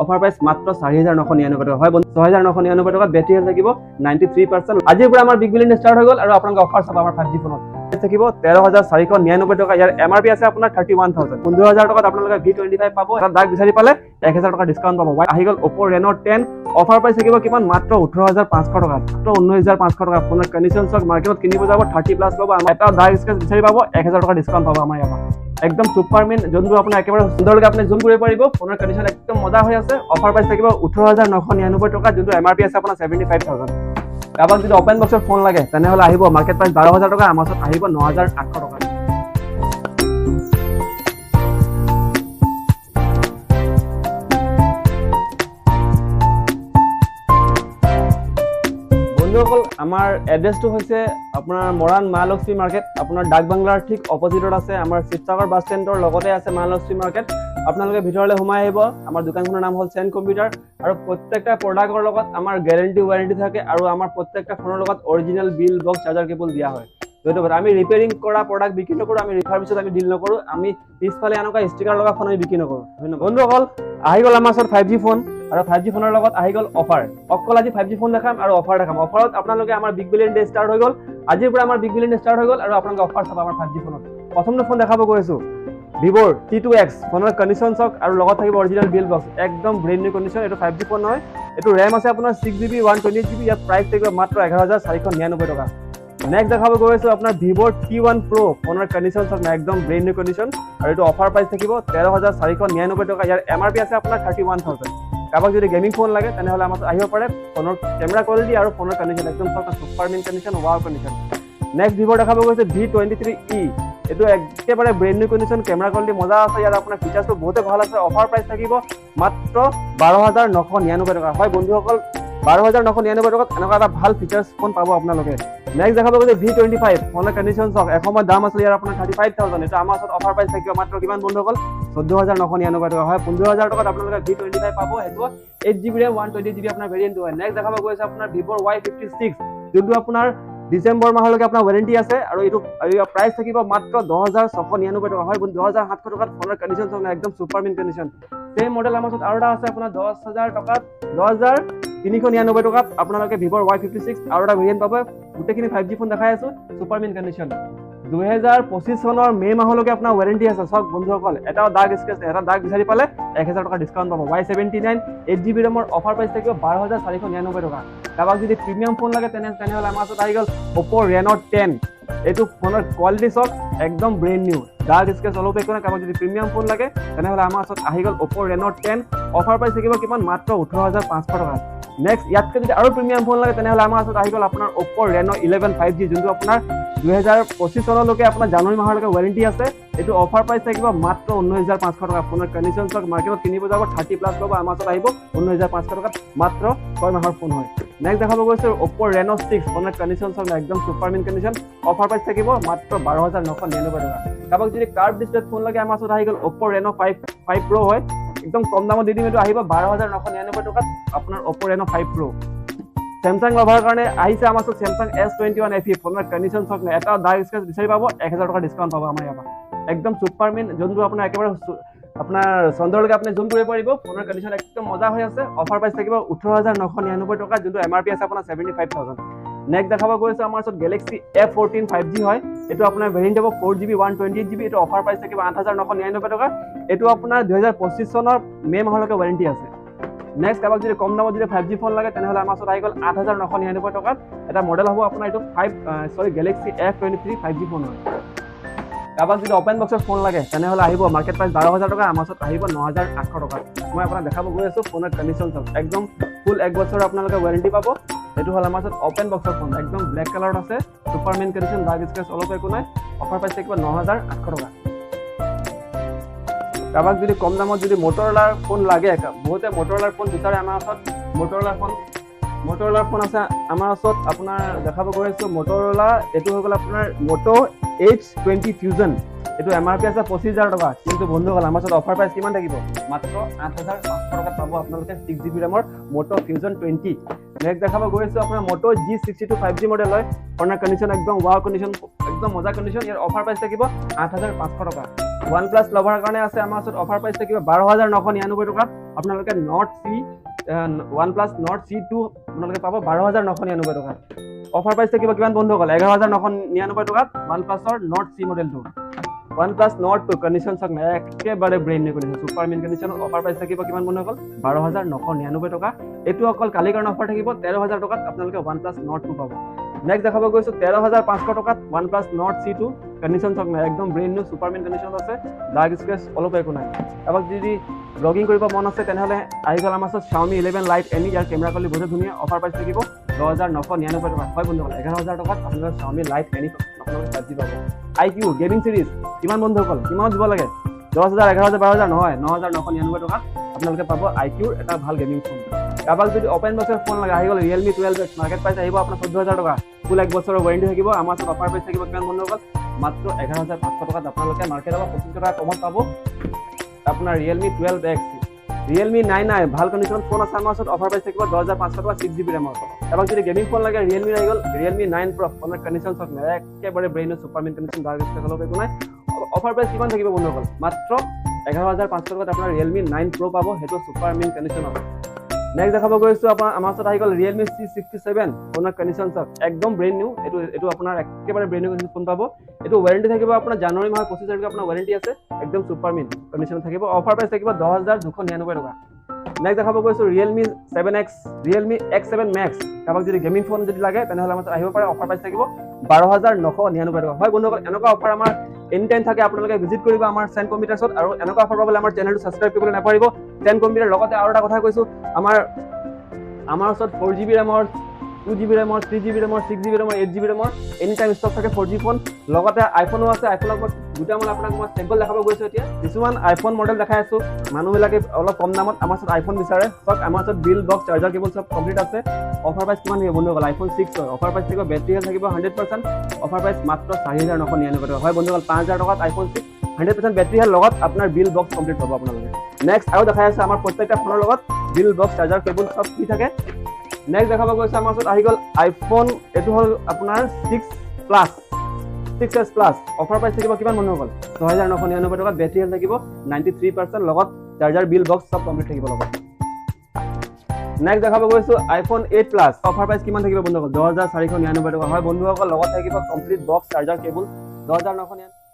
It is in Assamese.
অফাৰ প্ৰাইচ মাত্ৰ 4999 টকা হয় 6999 টকা বেটাৰী হেল্থ থাকিব 93%। আজিৰ পৰা আমাৰ বিগ বিলিয়ন ষ্টাৰ্ট হৈ গ'ল আৰু আপোনালোকে অফাৰ চাব আমাৰ 5G ফোনত থাকিব 13499 টকা। ইয়াৰ এমআৰপি আছে আপোনাৰ 31000 15000 টকাত আপোনালোকে V25 পাব। এটা দাগ বিচাৰি পালে 1000 টকা ডিসকাউন্ট পাব। আহি গ'ল Oppo Reno 10 অফাৰ প্ৰাইচ থাকিব কিমান মাত্ৰ 18500 টকা মাত্ৰ 19500 টকা। ফোনৰ কণ্ডিশ্যন চক মাৰ্কেটত কিনিব যাব 30+ পাব। এটা দাগ স্কেচ বিচাৰি পাব 1000 টকা ডিসকাউন্ট পাব আমাৰ ইয়াৰ পৰা। একদম সুপাৰ মিন যোনটো আপোনাৰ একেবাৰে সুন্দৰকৈ আপুনি জুম কৰিব পাৰিব। ফোনৰ কণ্ডিশ্যন একদম মজা হৈ আছে। অফাৰ প্ৰাইচ থাকিব 18999 টকা যোনটো এমআৰপি আছে আপোনাৰ 75000। কাৰোবাক যদি অপেন বক্সৰ ফোন লাগে তেনেহলে আহিব মাৰ্কেট প্ৰাইচ 12000 টকা, আমাৰ ওচৰত আহিব 9800 টকা। বন্ধুসকল আমাৰ এড্ৰেছটো হৈছে আপোনাৰ মৰাণ মহালক্ষ্মী মাৰ্কেট। আপোনাৰ ডাক বাংলাৰ ঠিক অপজিটত আছে। আমাৰ শিৱসাগৰ বাছ ষ্টেণ্ডৰ লগতে আছে মহালক্ষ্মী মাৰ্কেট। আপোনালোকে ভিতৰলৈ সোমাই আহিব। আমাৰ দোকানখনৰ নাম হ'ল চেন কম্পিউটাৰ আৰু প্ৰত্যেকটা প্ৰডাক্টৰ লগত আমাৰ গ্যাৰান্টি ৱাৰেণ্টি থাকে আৰু আমাৰ প্ৰত্যেকটা ফোনৰ লগত original bill box charger cable দিয়া হয়। ধন্যবাদ। আমি ৰিপেয়াৰিং কৰা প্ৰডাক্ট বিক্ৰী নকৰোঁ, আমি ৰিফাৰ্বিছত আমি ডিল নকৰোঁ, আমি পিছফালে এনেকুৱা ষ্টিকাৰ লগা ফোন আমি বিক্ৰী নকৰোঁ। ধন্যবাদ। বন্ধুসকল আহি গ'ল আমাৰ ওচৰত 5G ফোন আৰু 5G ফোনৰ লগত আহি গ'ল অফাৰ। অকল আজি 5G ফোন দেখাম আৰু অফাৰ দেখাম। অফাৰত আপোনালোকে আমাৰ বিগ বিলিয়ন ডে ষ্টাৰ্ট হৈ গ'ল। আজিৰ পৰা আমাৰ বিগ বিলিয়ন ডে ষ্টাৰ্ট হৈ গ'ল আৰু আপোনালোকে অফাৰ চাব আমাৰ 5G ফোনত। প্ৰথমটো ফোন দেখাব গৈছোঁ ভিভোৰ T2X। ফোনৰ কণ্ডিশ্যন চক আৰু লগত থাকিব অৰিজিনেল বিল বক্স, একদম ব্ৰেণ্ড নিউ কণ্ডিশ্যন। এইটো 5G ফোন নহয়, এইটো ৰেম আছে আপোনাৰ 6GB 128GB। ইয়াৰ প্ৰাইচ থাকিব মাত্ৰ 11499 টকা। নেক্সট দেখাব গৈছোঁ আপোনাৰ ভিভোৰ T1 Pro। ফোনৰ কণ্ডিশ্যন চক একদম ব্ৰেণ্ড নিউ কণ্ডিশ্যন আৰু এইটো অফাৰ প্ৰাইচ থাকিব 13499 টকা। ইয়াৰ এমআৰপি আছে আপোনাৰ 31000। কাৰোবাক যদি গেমিং ফোন লাগে তেনেহলে আমাৰ আহিব পাৰে। ফোনৰ কেমেৰা কোৱালিটি আৰু ফোনৰ কণ্ডিশ্যন একদম সুপাৰ মিন কণ্ডিশ্যন, ৱাও কণ্ডিশ্যন। নেক্সট ভিভোৰ দেখাব গৈছে V23e। এইটো একেবাৰে brand new condition, camera quality মজা আছে। ইয়াৰ আপোনাৰ ফিচাৰ্ছটো বহুতে ভাল আছে। অফাৰ প্ৰাইচ থাকিব মাত্ৰ 12999 টকা হয় বন্ধুসকল। 12999 টকাত এনেকুৱা এটা ভাল ফিচাৰ্ছ ফোন পাব আপোনালোকে। নেক্সট দেখাব গৈছে V25। ফোনৰ কণ্ডিশ্যন চক এসময়ত দাম আছিলে ইয়াৰ আপোনাৰ 35000। এইটো আমাৰ ওচৰত অফাৰ প্ৰাইচ থাকিব মাত্ৰ কিমান বন্ধুসকল 14999 টকা হয়। 15000 টকাত আপোনালোকে V25 পাব। সেইটো 8GB RAM 128GB আপোনাৰ ভেৰিয়েণ্টটো হয়। নেক্সট দেখাব গৈছে আপোনাৰ ভিভোৰ Y56 যোনটো আপোনাৰ ডিচেম্বৰ মাহলৈকে আপোনাৰ ৱাৰেণ্টি আছে আৰু এইটো প্ৰাইচ থাকিব মাত্ৰ 10699 টকা হয় 10700 টকাত। ফোনৰ কণ্ডিশ্যন চক একদম সুপাৰ মিন কণ্ডিশ্যন। সেই মডেল আমাৰ ওচৰত আৰু এটা আছে আপোনাৰ 10000 টকাত 10399 টকাত আপোনালোকে ভিভোৰ Y56 আৰু এটা ভেৰিয়েণ্ট পাব। গোটেইখিনি 5G ফোন দেখাই আছো, সুপাৰ মিন কণ্ডিশ্যন। 2025 চনৰ মে মাহলৈকে আপোনাৰ ৱাৰেণ্টি আছে। চক বন্ধুসকল এটা দাগ স্কেচ এটা দাগ বিচাৰি পালে 1000 টকা ডিসকাউন্ট পাব। Y79 8GB ৰেমৰ অফাৰ প্ৰাইচ থাকিব 12499 টকা। কাৰোবাক যদি প্ৰিমিয়াম ফোন লাগে তেনেহলে আমাৰ ওচৰত আহি গ'ল Oppo Reno 10। এইটো ফোনৰ কোৱালিটি চক একদম ব্ৰেণ্ড নিউ, দাগ স্কেচ অলপ একো নাই। কাৰোবাক যদি প্ৰিমিয়াম ফোন লাগে তেনেহলে আমাৰ ওচৰত আহি গ'ল Oppo Reno 10। অফাৰ প্ৰাইচ থাকিব কিমান মাত্ৰ 18500 টকা। নেক্সট ইয়াতকৈ যদি আৰু প্ৰিমিয়াম ফোন লাগে তেনেহলে আমাৰ ওচৰত আহি গ'ল আপোনাৰ Oppo Reno 11 5G যোনটো আপোনাৰ 2025 চনলৈকে আপোনাৰ জানুৱাৰী মাহলৈকে ৱাৰেণ্টি আছে। এইটো অফাৰ প্ৰাইচ থাকিব মাত্ৰ 19500 টকা। ফোনৰ কণ্ডিশ্যন চক মাৰ্কেটত কিনিব যাব 30+ পাব, আমাৰ ওচৰত আহিব 19500 টকাত মাত্ৰ 6 মাহৰ ফোন হয়। নেক্সট দেখাব গৈছে Oppo Reno 6। ফোনৰ কণ্ডিশ্যন চক একদম সুপাৰ মিন কণ্ডিশ্যন। অফাৰ প্ৰাইচ থাকিব মাত্ৰ 12999 টকা। কাৰোবাক যদি কাৰ্ভ ডিসপ্লে ফোন লাগে আমাৰ ওচৰত আহি গ'ল Oppo Reno 5 Pro হয়। একদম কম দামত দি দিম, এইটো আহিব 12999 টকাত আপোনাৰ Oppo Reno 5 Pro। Samsung lover কাৰণে আহিছে আমাৰ ওচৰত Samsung S21 FE। ফোনৰ কণ্ডিশ্যন চক এটা দাগ স্কেচ বিচাৰি পাব 1000 টকা ডিসকাউন্ট পাব আমাৰ ইয়াৰ পৰা। একদম সুপাৰ মিন যোনটো আপোনাৰ একেবাৰে আপোনাৰ চন্দ্ৰলৈকে আপুনি জুম কৰিব পাৰিব। ফোনৰ কণ্ডিশ্যন একদম মজা হৈ আছে। অফাৰ প্ৰাইচ থাকিব 18999 টকা যোনটো এমআৰপি আছে আপোনাৰ 75000। নেক্সট দেখাব গৈছে আমাৰ ওচৰত Galaxy F14 5G হয়। এইটো আপোনাৰ ভেৰিয়েণ্ট হ'ব 4GB 128GB। এইটো অফাৰ প্ৰাইচ থাকিব 8999 টকা। এইটো আপোনাৰ 2025 চনৰ মে মাহলৈকে ৱাৰেণ্টি আছে। নেক্সট কাৰোবাক যদি কম দামত যদি 5G ফোন লাগে তেনেহলে আমাৰ ওচৰত আহি গ'ল 8999 টকাত। এটা মডেল হ'ব আপোনাৰ এইটো Galaxy F23 5G ফোন হয়। কাৰোবাক যদি অপেন বক্সৰ ফোন লাগে তেনেহলে আহিব মাৰ্কেট প্ৰাইচ 12000 টকা, আমাৰ ওচৰত আহিব 9800 টকা। মই আপোনাক দেখাব গৈ আছো ফোনৰ কণ্ডিশ্যন চক একদম ফুল 1 বছৰৰ আপোনালোকে ৱাৰেণ্টি পাব। এইটো হ'ল আমাৰ ওচৰত অপেন বক্সৰ ফোন, একদম ব্লেক কালাৰত আছে, সুপাৰ মিন কণ্ডিশ্যন, দাগ স্কেচ অলপ একো নাই। অফাৰ প্ৰাইচ থাকিব 9800 টকা। কাৰোবাক যদি কম দামত যদি মটৰলাৰ ফোন লাগে, বহুতে মটৰলাৰ ফোন বিচাৰে আমাৰ ওচৰত। মটৰলাৰ ফোন আছে আমাৰ ওচৰত। আপোনাৰ দেখাব গৈ আছো মটৰলা। এইটো হৈ গ'ল আপোনাৰ Moto H20 Fusion এইটো MRP আছে 25,000 টকা কিন্তু বন্ধুসকল আমাৰ ওচৰত অফাৰ প্ৰাইচ কিমান থাকিব মাত্ৰ 8,500 টকাত পাব আপোনালোকে 6GB ৰেমৰ Moto Fusion 20 নেক্সট দেখাব গৈছো আপোনাৰ Moto G62 5G মডেল হয় কৰ্নাৰ কন্ডিশন একদম ওয়াও কন্ডিশন একদম মজা কন্ডিশন ইয়াৰ অফাৰ প্ৰাইচ থাকিব 8,500 টকা OnePlus লভাৰ কাৰণে আছে আমাৰ ওচৰত অফাৰ প্ৰাইচ থাকিব 12,999 টকাত আপোনালোকে OnePlus Nord C2 আপোনালোকে পাব 12,999 টকাত অফার প্রাইস থাকিব কিমান বন্ধুসকল 11,999 টকাত OnePlus Nord C মডেলটো OnePlus Nord 2 condition সক না একেবারে brand new condition super mint condition offer price থাকিব কিমান বন্ধুসকল 12,999 টকা এটো অকল কালি কাৰণে অফাৰ থাকিব 13,000 টকাত আপোনালোকে OnePlus Nord 2 পাব নেক্সট দেখাব গৈছো 13,500 টকাত OnePlus Nord C2 কন্ডিশন সক না একদম brand new super mint condition আছে ডাৰ্ক স্ক্ৰেচ অলপ একো নাই এবাক যদি ব্লগিং কৰিব মন আছে তেনেহলে আহি গল আমাৰ Xiaomi 11 Lite Any ইয়াৰ কেমেৰা কোৱালিটি বহুত ধুনীয়া অফাৰ প্ৰাইস থাকিব 10,999 টকা হয় বন্ধুসকল 11,000 টকাত আপোনালোকে Xiaomi Lite Any আপোনালোকে 5G পাব IQ গেমিং সিরিজ কিমান বন্ধুসকল কিমান দিব লাগে 10,000 11,000 12,000 নহয় 9,999 টকাত আপোনালোকে পাব IQ এটা ভাল গেমিং ফোন কাবাক যদি ওপেন বক্সৰ ফোন লাগে আহি গল Realme 12X মাৰ্কেট প্ৰাইস আহিব আপোনাৰ 14,000 টকা ফুল এক বছৰৰ ওয়াৰেন্টি থাকিব আমাৰ ওচৰত অফাৰ প্ৰাইস থাকিব কিমান বন্ধুসকল মাত্ৰ 11,500 টকাত আপোনালোকে মাৰ্কেটৰ 25 টকা কমত পাব আপোনাৰ Realme 12X Realme 9 ভাল কন্ডিশন ফোন আছে আমাৰ ওচৰত অফাৰ প্ৰাইস থাকিব 10,500 টকা 6GB ৰেমৰ এবাক যদি গেমিং ফোন লাগে Realme আহি গল Realme 9 Pro ফোনৰ কন্ডিশন সক না একেবাৰে brand new super mint condition dark scratch অলপ একো নাই অফাৰ প্ৰাইস কিমান থাকিব বন্ধুসকল মাত্ৰ 11,500 টকাত আপোনাৰ Realme 9 Pro পাব হেটো সুপাৰ মিন কন্ডিশন হ'ব নেক্সট দেখাব গৈছো আপোনাৰ আমাৰ ওচৰত আহি গল Realme C67 ফোনৰ কন্ডিশন সক একদম ব্ৰেণ্ড নিউ এটো আপোনাৰ একেবাৰে ব্ৰেণ্ড নিউ ফোন পাব এটো ওয়াৰেন্টি থাকিব আপোনাৰ জানুৱাৰী মাহৰ 25 তাৰিখে আপোনাৰ ওয়াৰেন্টি আছে একদম সুপাৰ মিন কন্ডিশন থাকিব অফাৰ প্ৰাইস থাকিব 10,299 টকা নেক্সট দেখাব গৈছো Realme 7X Realme X7 Max কাবাক যদি গেমিং ফোন যদি লাগে তেনেহলে আমাৰ আহিব পাৰে অফাৰ প্ৰাইস থাকিব 12,999 টকা হয় বন্ধুসকল এনেকুৱা অফাৰ আমাৰ এনি টাইম থাকে আপোনালোকে ভিজিট কৰিব আমাৰ চেন কম্পিউটাৰছত আৰু এনেকুৱা অফাৰ পাবলৈ আমাৰ চেনেলটো সাবস্ক্ৰাইব কৰিবলৈ নাপাহৰিব চেন কম্পিউটাৰ লগতে আৰু এটা কথা কৈছো আমাৰ ওচৰত 4GB ৰেমৰ 2GB ৰেমৰ 3GB ৰেমৰ 6GB ৰেমৰ 8GB ৰেমৰ এনি টাইম ষ্টক থাকে 4G ফোন লগতে আইফোনো আছে আইফোনৰ দুটা মানে আপোনাক মই স্যাম্পল দেখাব গৈছো এতিয়া কিছুমান আইফোন মডেল দেখাই আছো মানুহবিলাকে অলপ কম দামত আমাৰ ওচৰত আইফোন বিচাৰে সব আমাৰ ওচৰত বিল বক্স চাৰ্জাৰ কেবল সব কমপ্লিট আছে অফাৰ প্ৰাইস কিমান হ'ব বন্ধুসকল আইফোন 6 হয় অফাৰ প্ৰাইস থাকিব বেটাৰি হেল্থ থাকিব 100% অফাৰ প্ৰাইস মাত্ৰ 4,999 টকা হয় বন্ধুসকল 5,000 টকাত আইফোন 6 100% বেটাৰি হেল্থ লগত আপোনাৰ বিল বক্স কমপ্লিট হ'ব আপোনালোকে নেক্সট আৰু দেখাই আছে আমাৰ প্ৰত্যেকটা ফোনৰ লগত বিল বক্স চাৰ্জাৰ কেবল সব কি থাকে নেক্সট দেখাব গৈছে আমাৰ ওচৰত আহি গল আইফোন এটো হল আপোনাৰ 6S প্লাস অফাৰ প্ৰাইস থাকিব কিমান বন্ধুসকল 6,999 টকা বেটাৰি হেল্থ থাকিব 93% লগত চাৰ্জাৰ বিল বক্স সব কমপ্লিট থাকিব লগত নেক্সট দেখাব গৈছো আইফোন 8 প্লাস অফাৰ প্ৰাইস কিমান থাকিব বন্ধুসকল 10,499 টকা হয় বন্ধুসকল লগত থাকিব কমপ্লিট বক্স চাৰ্জাৰ কেবল 10,999